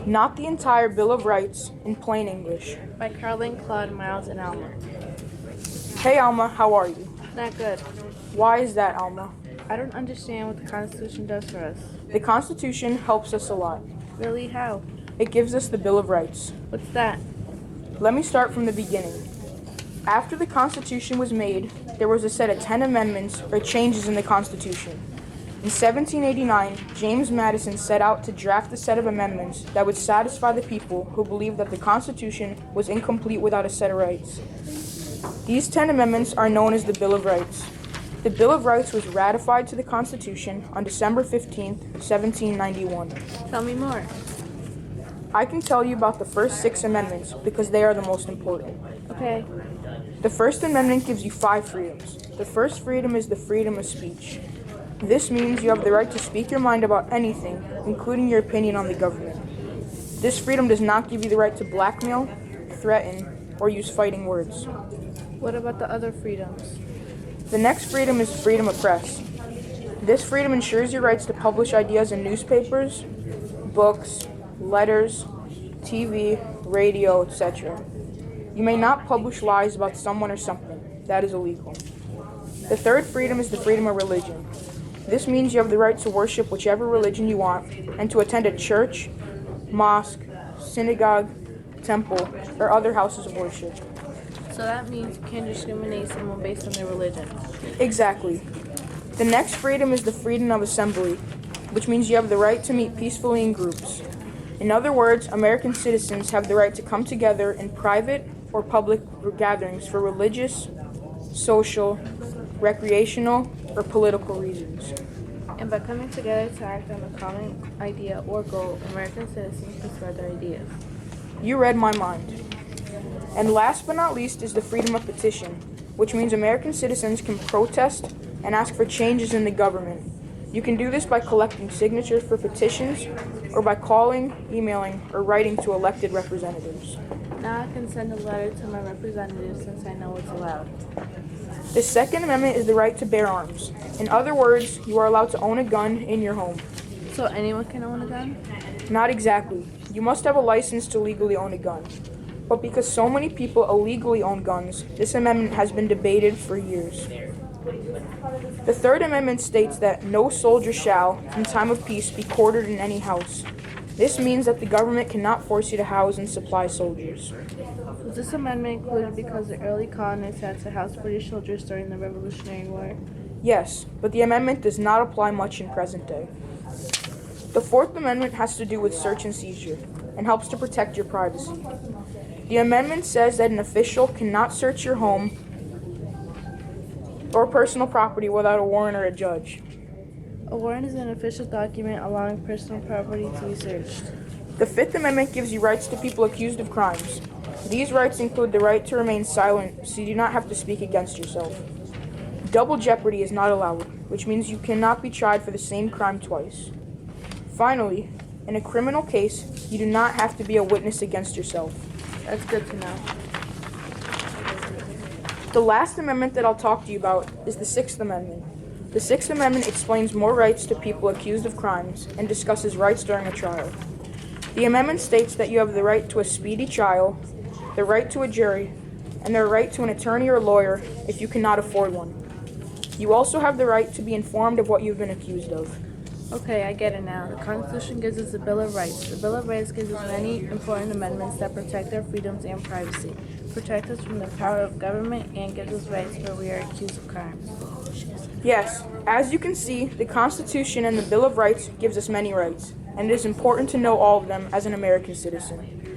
Not the entire Bill of Rights in plain English. By Carlin, Claude, Miles, and Alma. Hey Alma, how are you? Not good. Why is that, Alma? I don't understand what the Constitution does for us. The Constitution helps us a lot. Really, how? It gives us the Bill of Rights. What's that? Let me start from the beginning. After the Constitution was made, there was a set of 10 amendments or changes in the Constitution. In 1789, James Madison set out to draft a set of amendments that would satisfy the people who believed that the Constitution was incomplete without a set of rights. These 10 amendments are known as the Bill of Rights. The Bill of Rights was ratified to the Constitution on December 15, 1791. Tell me more. I can tell you about the first 6 amendments because they are the most important. Okay. The First Amendment gives you 5 freedoms. The first freedom is the freedom of speech. This means you have the right to speak your mind about anything, including your opinion on the government. This freedom does not give you the right to blackmail, threaten, or use fighting words. What about the other freedoms? The next freedom is freedom of press. This freedom ensures your rights to publish ideas in newspapers, books, letters, TV, radio, etc. You may not publish lies about someone or something. That is illegal. The third freedom is the freedom of religion. This means you have the right to worship whichever religion you want and to attend a church, mosque, synagogue, temple, or other houses of worship. So that means you can't discriminate someone based on their religion. Exactly. The next freedom is the freedom of assembly, which means you have the right to meet peacefully in groups. In other words, American citizens have the right to come together in private or public gatherings for religious, social, recreational, or political reasons. And by coming together to act on a common idea or goal, American citizens can spread their ideas. You read my mind. And last but not least is the freedom of petition, which means American citizens can protest and ask for changes in the government. You can do this by collecting signatures for petitions or by calling, emailing, or writing to elected representatives. Now I can send a letter to my representative since I know it's allowed. The Second Amendment is the right to bear arms. In other words, you are allowed to own a gun in your home. So anyone can own a gun? Not exactly. You must have a license to legally own a gun. But because so many people illegally own guns, this amendment has been debated for years. The Third Amendment states that no soldier shall, in time of peace, be quartered in any house. This means that the government cannot force you to house and supply soldiers. Was this amendment included because the early colonists had to house British soldiers during the Revolutionary War? Yes, but the amendment does not apply much in present day. The Fourth Amendment has to do with search and seizure and helps to protect your privacy. The amendment says that an official cannot search your home or personal property without a warrant or a judge. A warrant is an official document allowing personal property to be searched. The Fifth Amendment gives you rights to people accused of crimes. These rights include the right to remain silent so you do not have to speak against yourself. Double jeopardy is not allowed, which means you cannot be tried for the same crime twice. Finally, in a criminal case, you do not have to be a witness against yourself. That's good to know. The last amendment that I'll talk to you about is the Sixth Amendment. The Sixth Amendment explains more rights to people accused of crimes and discusses rights during a trial. The amendment states that you have the right to a speedy trial, the right to a jury, and the right to an attorney or lawyer if you cannot afford one. You also have the right to be informed of what you've been accused of. Okay, I get it now. The Constitution gives us the Bill of Rights. The Bill of Rights gives us many important amendments that protect our freedoms and privacy, protect us from the power of government, and gives us rights where we are accused of crimes. Yes, as you can see, the Constitution and the Bill of Rights gives us many rights, and it is important to know all of them as an American citizen.